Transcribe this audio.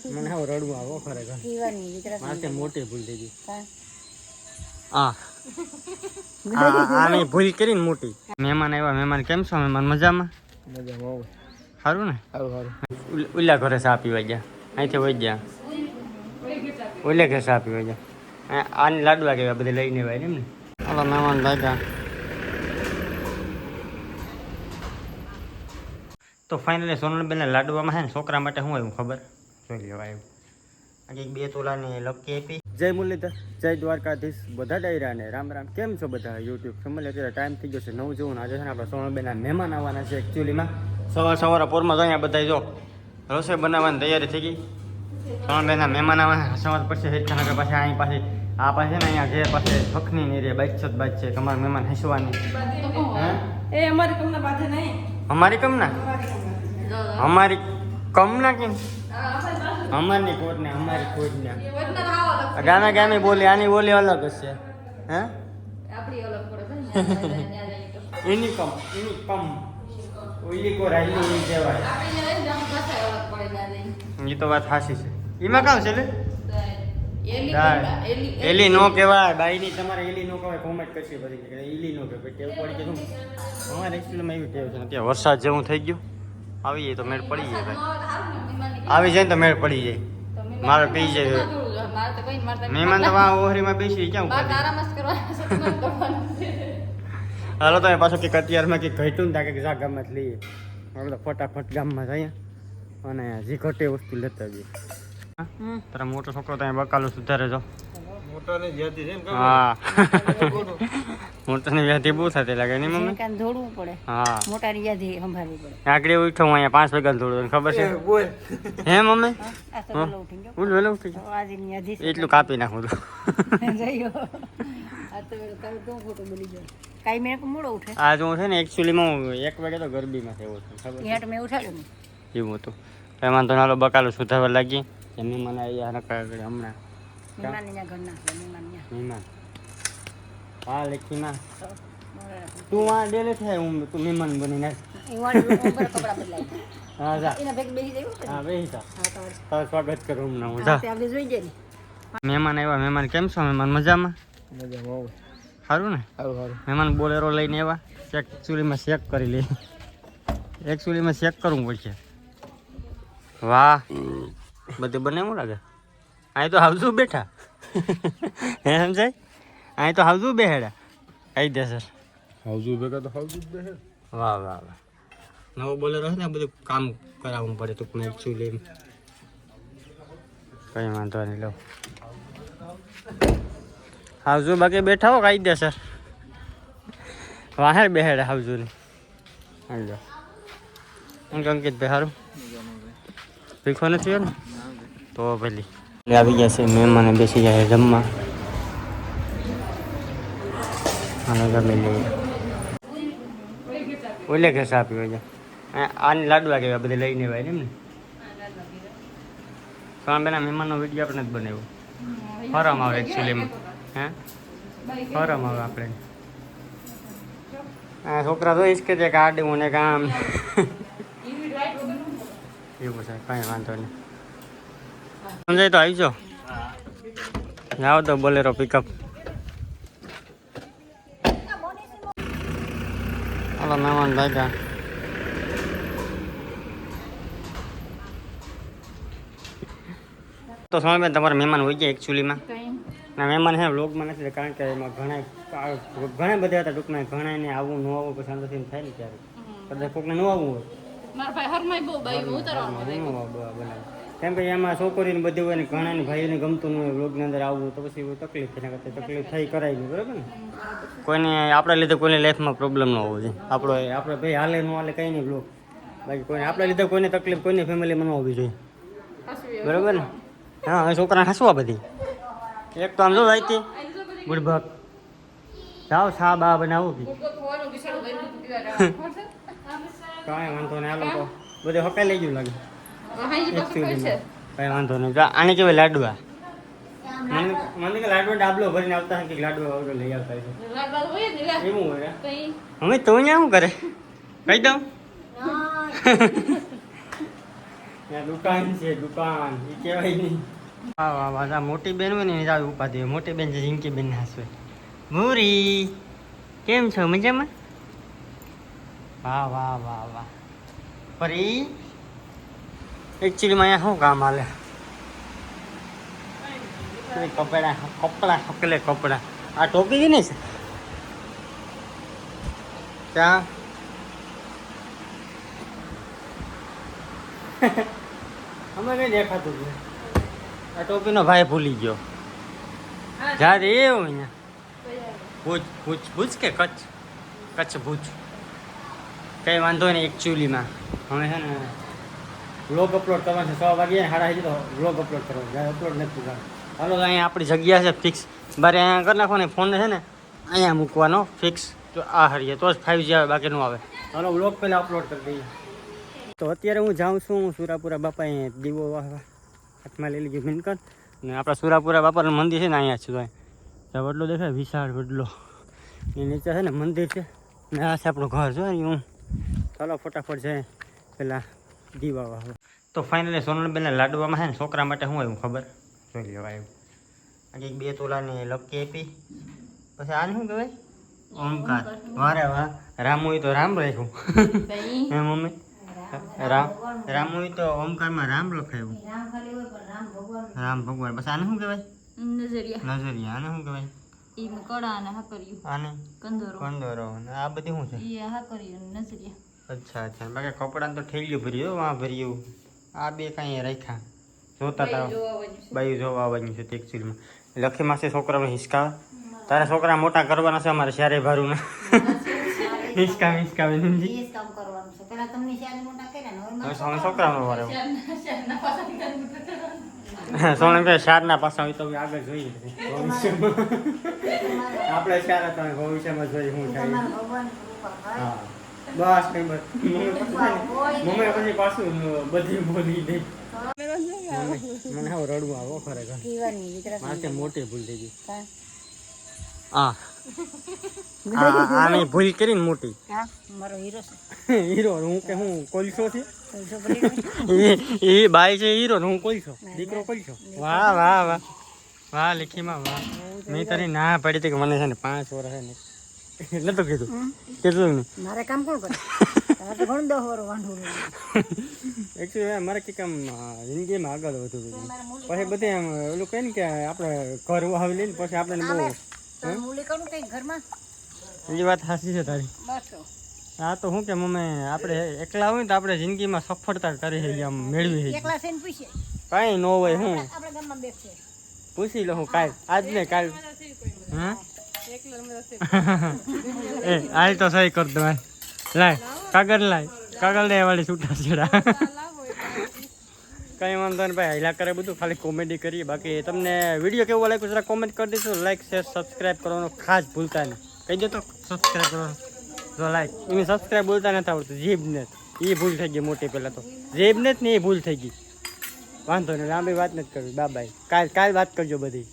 મને આવો રડવું આવો ખરેખર પીવાની વિતરા માથે મોટી ભૂલ થઈ ગઈ આને ભૂલ કરીને મોટી મહેમાન આવ્યા મહેમાન કેમ છો મહેમાન મજામાં મજામાં સારું ને સારું ઉલ્લા ઘરે ચા પીવા ગયા અહીંથી વહી ગયા ઓલે ઘરે ચા પીવા ગયા આને લાડવા કેવા બધે લઈને આવ્યા એમ ને હાલો મહેમાન ભાગ્યા તો ફાઇનલી સોનલબેન લાડવામાં છે ને છોકરા માટે શું આવ્યું ખબર જોઈ લેવા આવ્યું આજે 2 તોલાની લકી આપી જય મુરલીધર જય દ્વારકાધીશ બધા ડાયરાને રામ રામ કેમ છો બધા યુટ્યુબ ફેમિલી અત્યારે ટાઈમ થઈ ગયો છે 9 જેવું આજે છે ને આપણે સોનલબેનના મહેમાન આવવાના છે એકચ્યુઅલીમાં સવારે પોરમાં અહીંયા બધા જો રસોઈ બનાવવાની તૈયારી થઈ ગઈ સોનલબેનના મહેમાન આવવાના સવાર પછી હેઠાનગર પાસે અહીં પાસે આ પાસે ને અહીંયા ઘેર પાસે ફખની ની રે બાદ છે તમારા મહેમાન હસવાની એ અમારી કમના બાધે નહીં અમારી કમના અમારી કમના કેમ અમારી કોટ ને અમારી કોટ ને ગામે ગામે બોલી આની બોલી અલગ હશે હે આપણી અલગ પડે એની કમ ઓઈલી કો રાઈલી કહેવાય એ તો વાત સાચી છે એમાં કામ છે લે એલી નો કહેવાય બાઈની તમારે એલી નો કહેવાય કોમેન્ટ કરશે બધી એલી નો કહેવાય ટેવ પડી ગયું અમારે એક્ચ્યુઅલીમાં એવી ટેવ છે અત્યારે વરસાદ જેવું થઈ ગયું આવી જાય તો મેળ પડી જાય ભાઈ આવી જાય ને તો મેળ પડી જાય મારે પી જાય મહેમાન તો વાહ ઓહરીમાં બેસી ક્યાં ઉપર હાલો તો પાછું કંઈક અત્યારમાં કંઈક ઘટ્યું ને કે જા ગામમાં લઈએ આપણે તો ફટાફટ ગામમાં જઈએ અને જે ઘટે વસ્તુ લેતા જઈએ તારા મોટો છોકરો ત્યાં બકાલું સુધારે જો હા મોટાની વ્યાધિ બહુ થતી લાગે નહીં મમ્મી દોડવું પડે હા મોટાની યાદી સંભાળવી પડે આગળ ઉઠો હું અહીંયા 5 વાગ્યા દોડું ખબર છે હે મમ્મી ઉઠ વેલો ઉઠી આજની યાદી એટલું કાપી નાખું તો જઈયો આ તો તમે તો ખોટું બોલી જાય કાઈ મેં મોડો ઉઠે આજ હું છે ને એકચ્યુઅલીમાં 1 વાગે તો ગરબીમાં થયો છું ખબર હેટ મેં ઉઠાડ્યો ને એવું હતું એમાં તો નાલો બકાલું સુધારવા લાગી એમને મને અહીંયા હમણાં મહેમાન હા લેખીમાં તું આ ડેલે થાય હું તું મહેમાન બની નાખ હા જા હા બેસી જા તારું સ્વાગત કરું હમણાં હું જા મહેમાન આવ્યા મહેમાન કેમ છો મહેમાન મજામાં સારું ને મહેમાન બોલેરો લઈને આવ્યા એકચ્યુઅલીમાં ચેક કરી લે એકચ્યુઅલીમાં ચેક કરવું પડશે વાહ બધું બને એવું લાગે અહીં તો હાવજુ બેઠા હે સમજાય અહીં તો હાવજુ બેહેડા કઈ દે સર હાઉઝુ ભેગા તો હાઉઝુ બેહે વાહ વાહ વાહ નવો બોલેરો છે ને બધું કામ કરાવવું પડે ટૂંકમાં એકચ્યુઅલી કંઈ વાંધો નહીં લો હાવજુ બાકી બેઠા હો કઈ દે સર વાહે બેહેડા હાવજુ ને હાલો અંકિત ભાઈ સારું ભીખો નથી ને તો ભલી આવી ગયા છે મહેમાને બેસી જાય જમવા અને ગમે લઈએ ઓલે ઘેર ચા પીવા જાય આને લાડવા કેવા બધે લઈને આવ્યા એમ ને સોનલબેનના મહેમાનનો વિડીયો આપણે જ બનાવ્યો ફરમ આવે એકચ્યુઅલીમાં હે ફરમ આવે આપણે આ છોકરા તો જ કે છે કે આડું ને કામ એવું છે કાંઈ વાંધો નહીં સમજાય તો આવી જાઓ જાઓ તો બોલેરો પિકઅપ હાલો મહેમાન ભાગ્યા તો સોનલબેન તમારા મહેમાન હોય ગયા એકચ્યુઅલીમાં ના મહેમાન હે વ્લોગમાં નથી કારણ કે એમાં ઘણા બધા હતા ટૂંકમાં ઘણાને આવવું ન આવવું પછી અંદરથી થાય ને ત્યારે કદાચ કોકને ન આવવું હોય બનાવે કેમ કે એમાં છોકરીને બધું હોય ને ઘણા ભાઈઓને ગમતું ન હોય વ્લોગની અંદર આવવું તો પછી તકલીફ એના કરતાં તકલીફ થઈ કરાય નહીં બરાબર ને કોઈને આપણા લીધે કોઈની લાઈફમાં પ્રોબ્લેમ ન હોવો જોઈએ આપણે ભાઈ હાલે ન હાલે કંઈ નહીં વ્લોગ બાકી કોઈને આપણા લીધે કોઈને તકલીફ કોઈની ફેમિલીમાં ન હોવી જોઈએ બરાબર ને હા હવે છોકરાને હસવા બધી એક તો આમ જો ભાઈ બુડભક જાઓ સા બા બનાવું કે કાંઈ વાંધો નહીં હાલો તો બધે હકાઈ લઈ ગયું લાગે કઈ વાંધો નહીં આને કેવાય લાડવા મને કે લાડવા ડાબલો ભરીને આવતા કે લાડવા ઓર્ડર લઈ આવતા એવું હોય અમે તો અહીંયા શું કરે કહી દઉં ત્યાં દુકાન છે દુકાન એ કહેવાય નહીં. વાહ વાહ વાહ આ મોટી બેન હોય ને એ આવી ઉપાધિ હોય. મોટી બેન છે ઝીંકી બેન હાસવે. મૂરી કેમ છો મજામાં? વાહ વાહ વાહ વાહ. પરી એકચ્યુઅલીમાં અહીંયા શું કામ હાલે? કપડા હકલે કપડા. આ ટોપી છે ને ત્યાં અમે કઈ દેખાતું છે. આ ટોપીનો ભાઈ ભૂલી ગયો. જા રે એવું અહીંયા ભૂજ ભૂજ ભૂજ કે કચ્છ કચ્છ ભૂજ કંઈ વાંધો નહીં. એકચ્યુઅલીમાં અમે છે ને વ્લોગ અપલોડ કરવાનો છે 6 વાગે 6:30 તો વ્લોગ અપલોડ કરવાનો જાય. અપલોડ નથી કરવાનો. હાલો અહીંયા આપણી જગ્યા છે ફિક્સ. બારે અહીંયા કરી નાખો ને ફોન છે ને અહીંયા મૂકવાનો ફિક્સ. તો આ હરીએ તો જ 5G આવે બાકી નું આવે. હાલો વ્લોગ પહેલાં અપલોડ કરી દઈએ. તો અત્યારે હું જાઉં છું સુરાપુરા બાપા અહીંયા દીવો વાહવા હાથમાં લઈ લીધી મિનકર. ને આપણા સુરાપુરા બાપાનું મંદિર છે ને અહીંયા છે. તો વડલો દેખાય વિશાળ વડલો. એ નીચે છે ને મંદિર છે ને આ છે આપણું ઘર છે ને હું. ચાલો ફટાફટ જાય પેલા દીવા વાહવા. તો ફાઇનલી સોનલબેનને લાડવામાં છે ને છોકરા માટે શું આવ્યું ખબર? જોઈ લેવા આવ્યું. આજે 2 તોલાની લક્કી આપી. પછી આને શું કહેવાય? ઓમકાર. વારે વાહ. રામુય તો રામ રાખ્યું. હે મમ્મી? રામુય તો ઓમકારમાં રામ લખાયું. રામ ભગવાન. બસ આને શું કહેવાય? નજરિયા. આને શું કહેવાય? આને કંદોરો. આ બધી શું છે? અચ્છા અચ્છા. બાકી કપડાં તો ઠેલ્યું ભર્યું વાં ભર્યું. આ બે કાંઈ રાખ્યા જોતા હતા. બાયું જોવા આવવાની છે એકચ્યુઅલીમાં. લખી માસે છોકરાને હિસકાવે. તારા છોકરા મોટા કરવાના છે અમારે શારે ભારું ને હિસકાવે છોકરાનો વારે સોને કે શારના પાસા હોય તો આગળ જોઈએ આપણે શાર હતા ભવિષ્યમાં જોઈએ શું થાય. હા બસ કઈ બસ મમ્મી પછી પાછું બધી બોલી દે. મને હવે રડવું આવો ખરેખર. મારે મોટી ભૂલ થઈ ગઈ. હા આને ભૂલ કરીને મોટી. મારો હીરો હીરો હું કે હું કોલસો છે. એ બાઈ છે હીરો હું કોલસો દીકરો કોલસો. વાહ વાહ વાહ વાહ લેખીમાં વાહ. મેં તારી ના પડી હતી કે મને છે ને 5 વર્ષ છે ને એટલે તો કીધું કેટલું નહીં મારે કામ કોણ કરે? તારે તો ઘણું 10 વર્ષ વાંઢું. એકચ્યુઅલી મારે કંઈક આમ જિંદગીમાં આગળ વધુ પછી બધે આમ ઓલું કહે ને કે આપણે ઘર આવી લઈને પછી આપણે બહુ મૂલી કરું કઈ ઘરમાં. એ વાત સાચી છે તારી. હા તો શું કે મમ્મી આપણે એકલા હોય ને તો આપણે જિંદગીમાં સફળતા કરી છે આમ મેળવી છે. એકલા છે ને પૂછીએ કાંઈ ન હોય હું આપણે ગામમાં બેસે પૂછી લો હું કાલ આજ ને કાલ. હા એ આજ તો સહી કર દો. લાય કાગળ લે વાળી છૂટા છેડા. કંઈ વાંધો નહીં ભાઈ હાઈલા કરે બધું ખાલી કોમેડી કરીએ. બાકી તમને વિડીયો કેવો લાગ્યો જરા કોમેન્ટ કરી દઈશું. લાઈક શેર સબસ્ક્રાઈબ કરવાનું ખાસ ભૂલતા નહીં. કહી દો તો સબસ્ક્રાઈબ કરવાનું. જો લાઈક એની સબસ્ક્રાઈબ બોલતા નથી આવડતું. જીભને એ ભૂલ થઈ ગઈ મોટી પહેલાં તો જીભને જ ને એ ભૂલ થઈ ગઈ. વાંધો નહીં લાંબી વાત નથી કરવી. બાય કાલ વાત કરજો બધી.